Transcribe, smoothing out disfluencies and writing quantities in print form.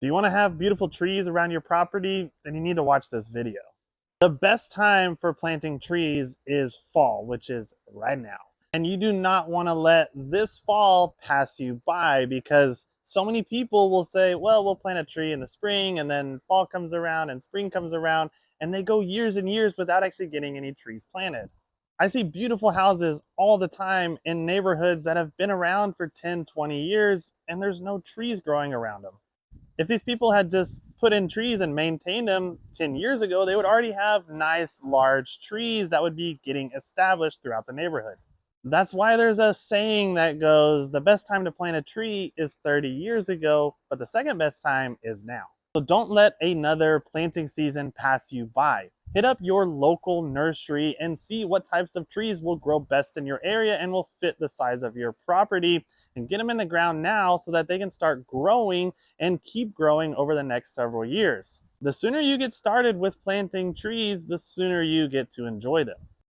Do you want to have beautiful trees around your property? Then you need to watch this video. The best time for planting trees is fall, which is right now. And you do not want to let this fall pass you by because so many people will say, well, we'll plant a tree in the spring and then fall comes around and spring comes around and they go years and years without actually getting any trees planted. I see beautiful houses all the time in neighborhoods that have been around for 10, 20 years and there's no trees growing around them. If these people had just put in trees and maintained them 10 years ago, they would already have nice large trees that would be getting established throughout the neighborhood. That's why there's a saying that goes, the best time to plant a tree is 30 years ago, but the second best time is now. So don't let another planting season pass you by. Hit up your local nursery and see what types of trees will grow best in your area and will fit the size of your property, and get them in the ground now so that they can start growing and keep growing over the next several years. The sooner you get started with planting trees, the sooner you get to enjoy them.